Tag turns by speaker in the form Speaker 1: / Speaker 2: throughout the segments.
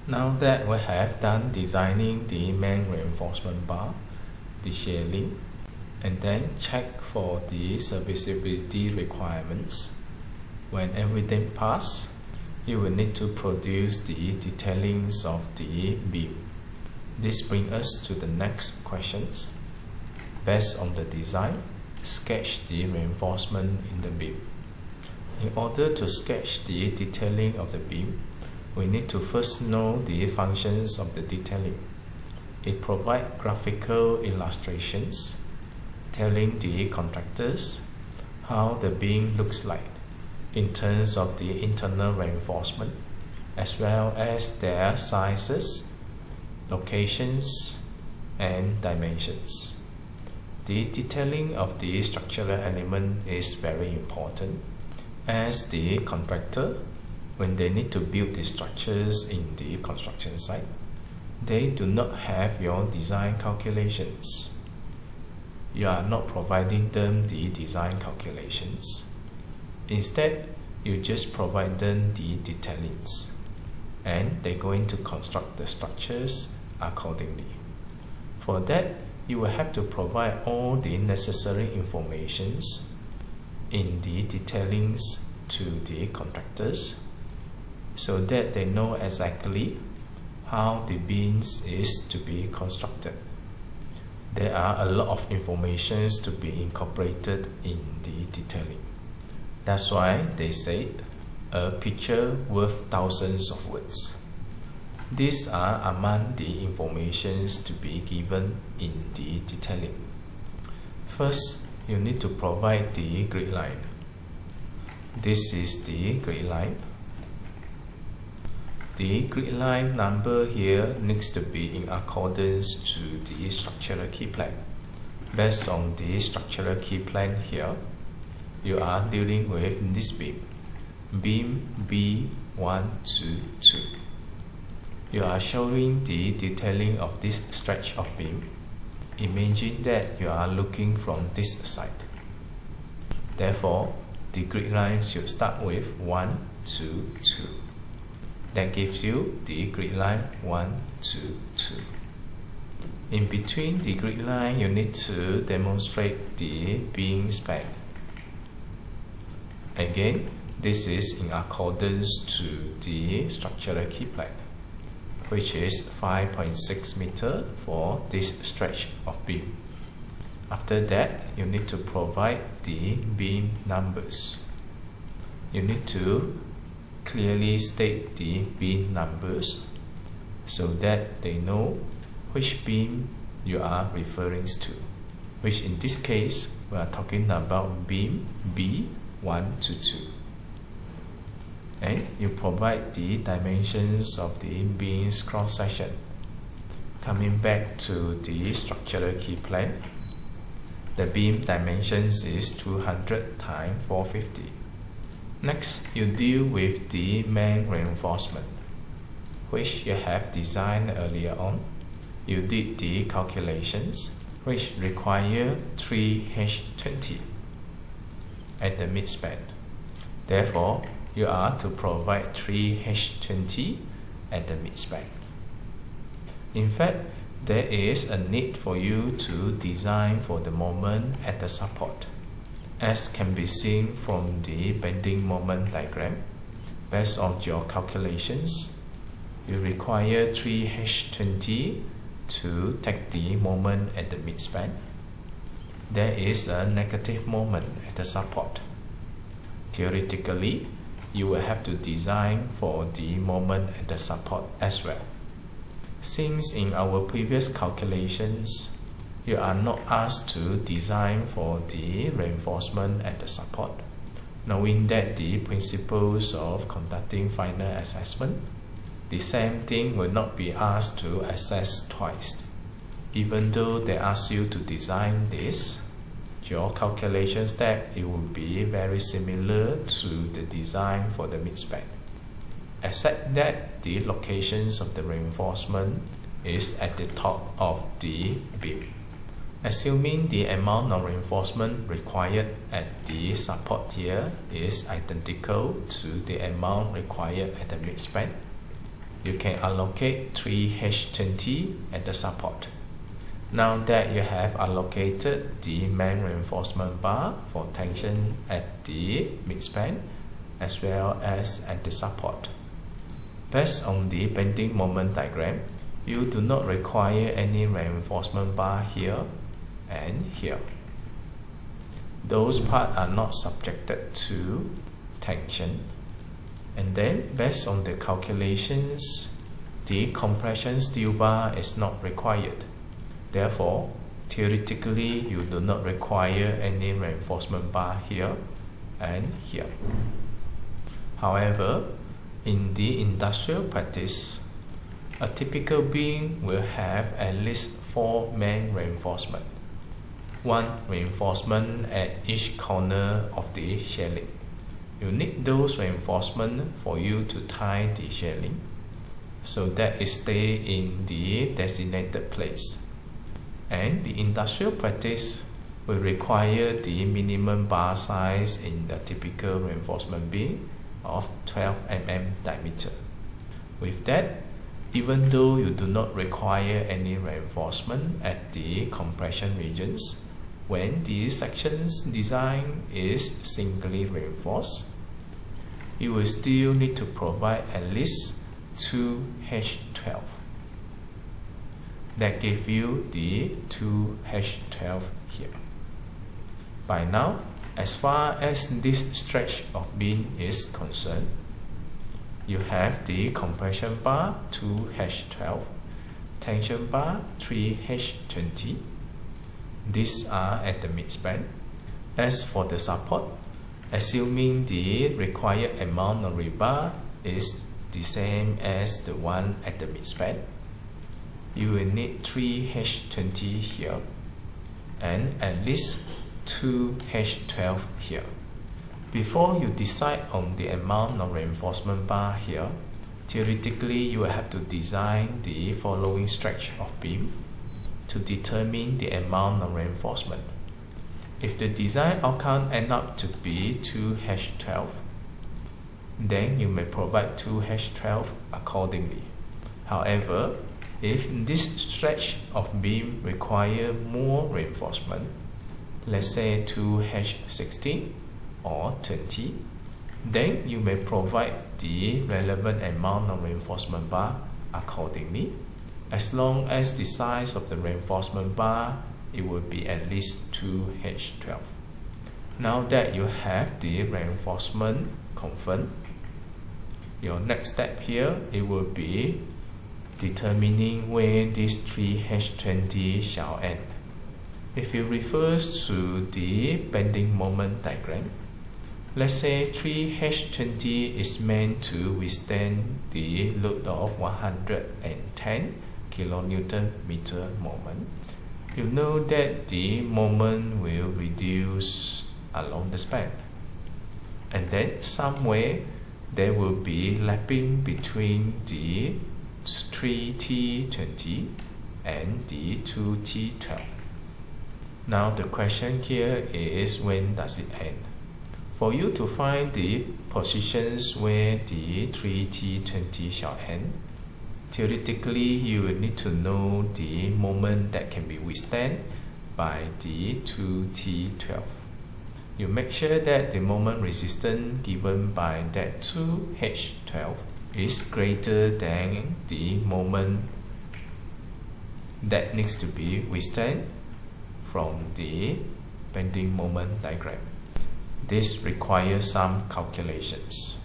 Speaker 1: Now that we have done designing the main reinforcement bar, the shear link, and then check for the serviceability requirements, when everything passes, you will need to produce the detailings of the beam. This brings us to the next questions. Based on the design, sketch the reinforcement in the beam. In order to sketch the detailing of the beam, we need to first know the functions of the detailing. It provides graphical illustrations telling the contractors how the beam looks like in terms of the internal reinforcement, as well as their sizes, locations, and dimensions. The detailing of the structural element is very important, as the contractor, when they need to build the structures in the construction site, they do not have your design calculations. You are not providing them the design calculations. Instead, you just provide them the detailings, and they're going to construct the structures accordingly. For that, you will have to provide all the necessary informations in the detailings to the contractors, so that they know exactly how the beams is to be constructed. There are a lot of information to be incorporated in the detailing. That's why they said, a picture worth thousands of words. These are among the informations to be given in the detailing. First, you need to provide the grid line. This is the grid line. The grid line number here needs to be in accordance to the structural key plan. Based on the structural key plan here, you are dealing with this beam, beam B122. You are showing the detailing of this stretch of beam. Imagine that you are looking from this side. Therefore, the grid line should start with 1, 2, 2. That gives you the grid line 1, 2, 2. In between the grid line, you need to demonstrate the beam span. Again, this is in accordance to the structural key plan, which is 5.6 meter for this stretch of beam. After that, you need to provide the beam numbers. You need to clearly state the beam numbers so that they know which beam you are referring to, which in this case we are talking about beam B122. And you provide the dimensions of the beam's cross section. Coming back to the structural key plan, the beam dimensions is 200 times 450. Next, you deal with the main reinforcement, which you have designed earlier on. You did the calculations, which require 3H20 at the midspan. Therefore, you are to provide 3H20 at the midspan. In fact, there is a need for you to design for the moment at the support. As can be seen from the bending moment diagram, based on your calculations, you require 3H20 to take the moment at the midspan. There is a negative moment at the support. Theoretically, you will have to design for the moment at the support as well. Since in our previous calculations, you are not asked to design for the reinforcement at the support, knowing that the principles of conducting final assessment, the same thing will not be asked to assess twice. Even though they ask you to design this, your calculation step, it will be very similar to the design for the midspan, except that the locations of the reinforcement is at the top of the beam. Assuming the amount of reinforcement required at the support here is identical to the amount required at the midspan, you can allocate 3H20 at the support. Now that you have allocated the main reinforcement bar for tension at the midspan as well as at the support. Based on the bending moment diagram, you do not require any reinforcement bar here and here. Those parts are not subjected to tension. And then, based on the calculations, the compression steel bar is not required. Therefore, theoretically, you do not require any reinforcement bar here and here. However, in the industrial practice, a typical beam will have at least 4 main reinforcements. 1 reinforcement at each corner of the shelling. You need those reinforcements for you to tie the shelling so that it stays in the designated place. And the industrial practice will require the minimum bar size in the typical reinforcement beam of 12 mm diameter. With that, even though you do not require any reinforcement at the compression regions, when the section's design is singly reinforced, you will still need to provide at least 2H12. That gives you the 2H12 here. By now, as far as this stretch of beam is concerned, you have the compression bar 2H12, tension bar 3H20. These are at the midspan. As for the support, assuming the required amount of rebar is the same as the one at the midspan, you will need 3H20 here and at least 2H12 here. Before you decide on the amount of reinforcement bar here, theoretically you will have to design the following stretch of beam to determine the amount of reinforcement. If the design outcome ends up to be 2H12, then you may provide 2H12 accordingly. However, if this stretch of beam requires more reinforcement, let's say 2H16 or 20, then you may provide the relevant amount of reinforcement bar accordingly. As long as the size of the reinforcement bar, it will be at least 2H12. Now that you have the reinforcement confirmed, your next step here, it will be determining where this 3H20 shall end. If you refer to the bending moment diagram, let's say 3H20 is meant to withstand the load of 110 kN meter moment. You know that the moment will reduce along the span. And then somewhere there will be lapping between the 3T20 and the 2T12. Now the question here is, when does it end? For you to find the positions where the 3T20 shall end, theoretically you will need to know the moment that can be withstood by the 2T12. You make sure that the moment resistance given by that 2H12 is greater than the moment that needs to be withstood from the bending moment diagram. This requires some calculations.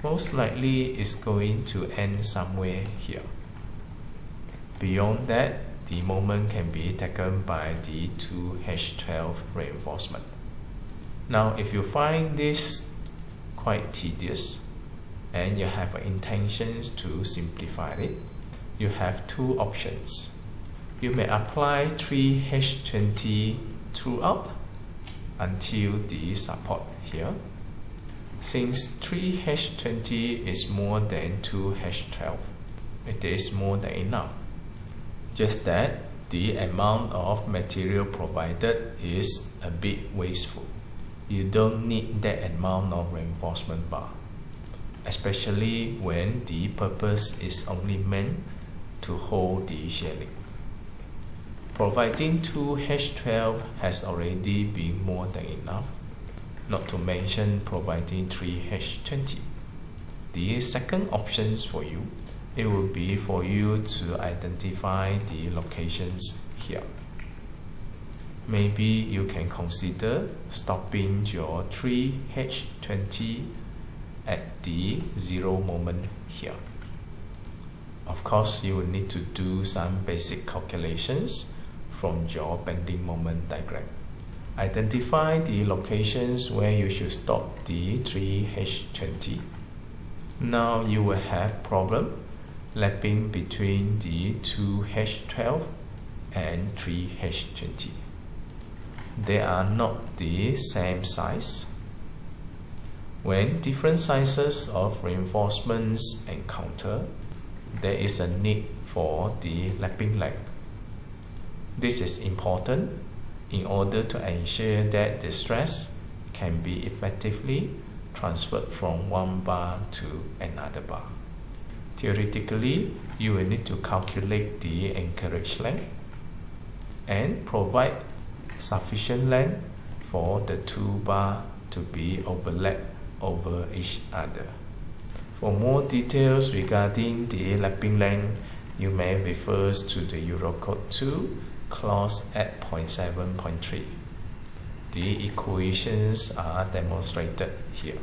Speaker 1: Most likely it's going to end somewhere here. Beyond that, the moment can be taken by the 2H12 reinforcement. Now, if you find this quite tedious and you have intentions to simplify it, you have 2 options. You may apply 3H20 throughout until the support here. Since 3H20 is more than 2H12, it is more than enough. Just that the amount of material provided is a bit wasteful. You don't need that amount of reinforcement bar. especially when the purpose is only meant to hold the shear link. Providing 2H12 has already been more than enough, not to mention providing 3H20. The second option for you, it will be for you to identify the locations here. Maybe you can consider stopping your 3H20 at the 0 moment here. Of course, you will need to do some basic calculations from your bending moment diagram. Identify the locations where you should stop the 3H20. Now you will have problem lapping between the 2H12 and 3H20. They are not the same size. When different sizes of reinforcements encounter, there is a need for the lapping leg. This is important in order to ensure that the stress can be effectively transferred from one bar to another bar. Theoretically, you will need to calculate the anchorage length and provide sufficient length for the two bars to be overlapped over each other. For more details regarding the lapping length, you may refer to the Eurocode 2 clause at 0.7.3. The equations are demonstrated here.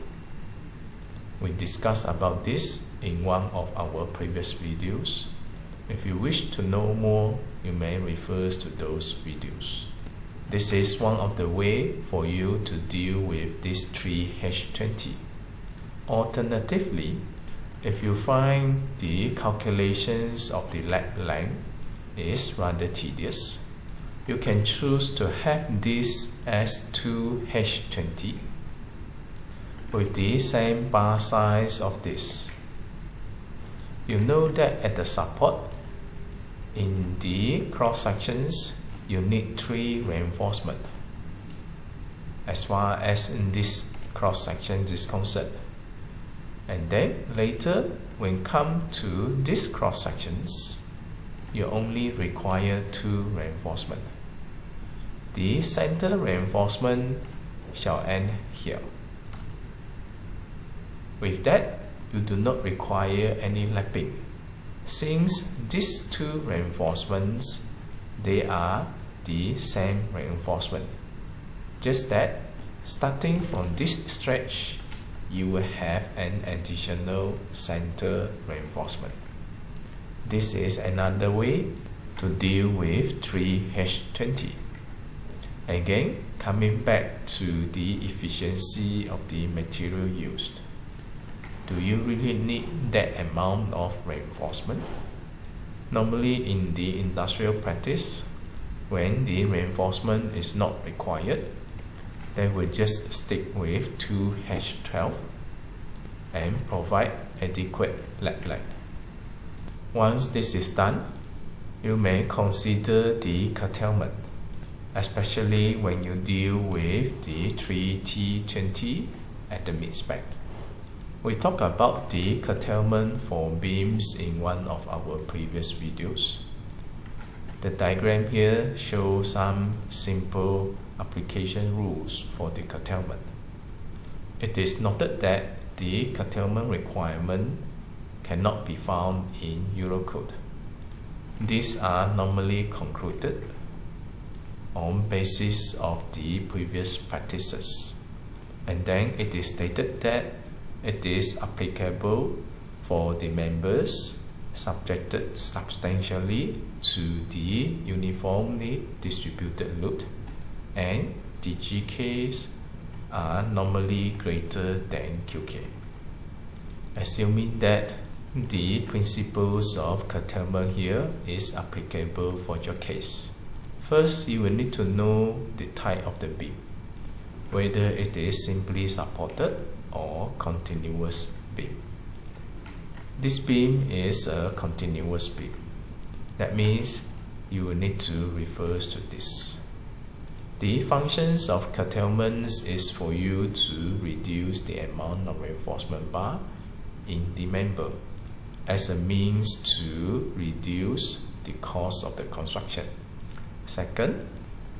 Speaker 1: We discussed about this in one of our previous videos. If you wish to know more, you may refer to those videos. This is one of the ways for you to deal with this 3H20. Alternatively, if you find the calculations of the leg length is rather tedious, you can choose to have this as 2H20 with the same bar size of this. You know that at the support, in the cross sections, you need 3 reinforcement as far as in this cross section is concerned. And then later, when come to these cross sections, you only require 2 reinforcement. The center reinforcement shall end here. With that, you do not require any lapping, since these 2 reinforcements, they are the same reinforcement. Just that, starting from this stretch, you will have an additional center reinforcement. This is another way to deal with 3H20. Again, coming back to the efficiency of the material used. Do you really need that amount of reinforcement? Normally in the industrial practice, when the reinforcement is not required, they will just stick with 2H12 and provide adequate leg length. Once this is done, you may consider the curtailment, especially when you deal with the 3T20 at the mid-spec. We talked about the curtailment for beams in one of our previous videos. The diagram here shows some simple application rules for the curtailment. It is noted that the curtailment requirement cannot be found in Eurocode. These are normally concluded on basis of the previous practices, and then it is stated that it is applicable for the members subjected substantially to the uniformly distributed load, and the GKs are normally greater than QK. Assuming that the principles of curtailment here is applicable for your case. First, you will need to know the type of the beam, whether it is simply supported or continuous beam. This beam is a continuous beam. That means you will need to refer to this. The functions of curtailment is for you to reduce the amount of reinforcement bar in the member as a means to reduce the cost of the construction. Second,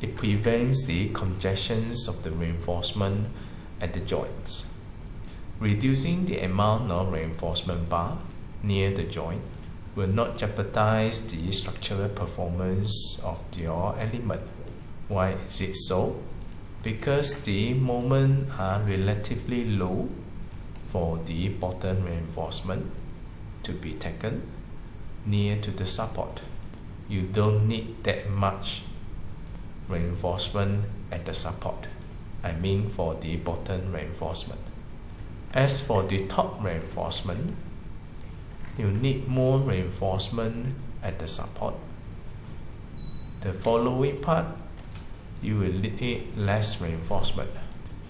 Speaker 1: it prevents the congestions of the reinforcement at the joints. Reducing the amount of reinforcement bar near the joint will not jeopardize the structural performance of your element. Why is it so? Because the moments are relatively low for the bottom reinforcement to be taken near to the support. You don't need that much reinforcement at the support. I mean for the bottom reinforcement. As for the top reinforcement, you need more reinforcement at the support. The following part, you will need less reinforcement.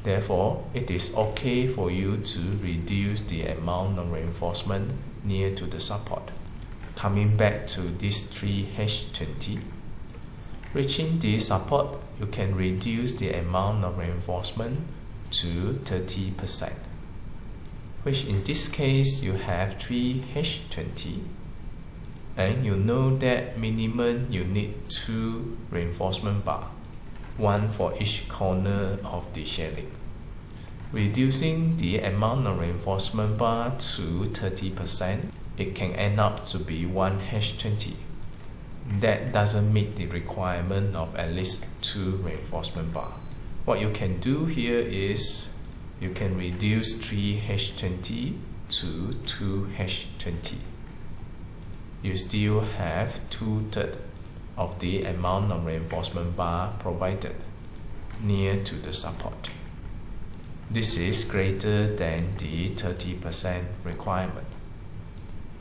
Speaker 1: Therefore, it is okay for you to reduce the amount of reinforcement near to the support. Coming back to this 3H20, reaching the support, you can reduce the amount of reinforcement to 30%, which in this case you have 3H20, and you know that minimum you need 2 reinforcement bar, 1 for each corner of the shielding. Reducing the amount of reinforcement bar to 30%, it can end up to be 1H20. That doesn't meet the requirement of at least 2 reinforcement bar. What you can do here is you can reduce 3H20 to 2H20. You still have 2/3 of the amount of reinforcement bar provided near to the support. This is greater than the 30% requirement.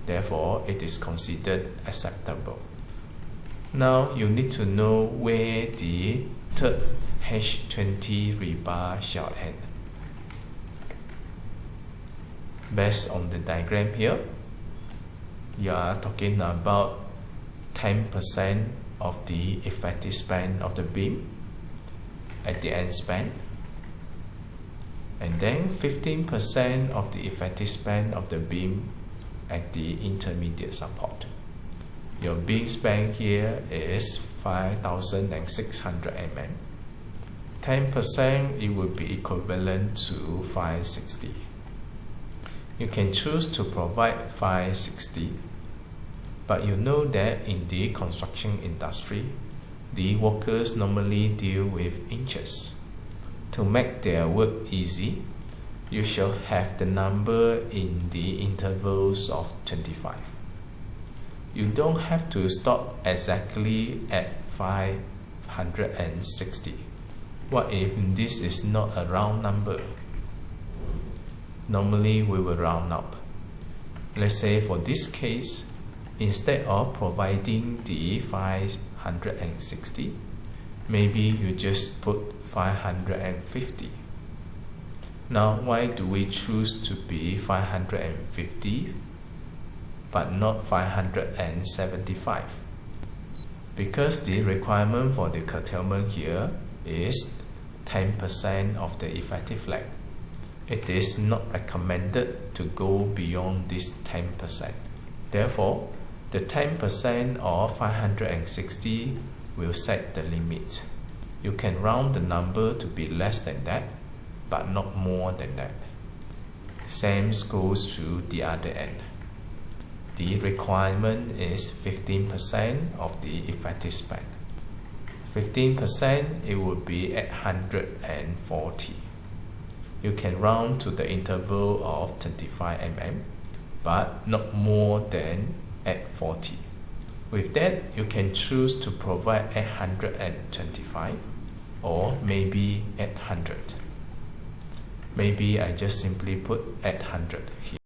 Speaker 1: Therefore, it is considered acceptable. Now you need to know where the third H20 rebar shall end. Based on the diagram here, you are talking about 10% of the effective span of the beam at the end span, and then 15% of the effective span of the beam at the intermediate support. Your beam span here is 5,600 mm. 10% it would be equivalent to 560. You can choose to provide 560, but you know that in the construction industry, the workers normally deal with inches. To make their work easy, you shall have the number in the intervals of 25. You don't have to stop exactly at 560. What if this is not a round number? Normally we will round up. Let's say for this case, instead of providing the 560, maybe you just put 550. Now, why do we choose to be 550 but not 575? Because the requirement for the curtailment here is 10% of the effective length. It is not recommended to go beyond this 10%. Therefore, the 10% of 560 will set the limit. You can round the number to be less than that, but not more than that. Same goes to the other end. The requirement is 15% of the effective span. 15%, it would be at 140. You can round to the interval of 25 mm, but not more than at 40. With that, you can choose to provide at 125 or maybe at 100. Maybe I just simply put at 100 here.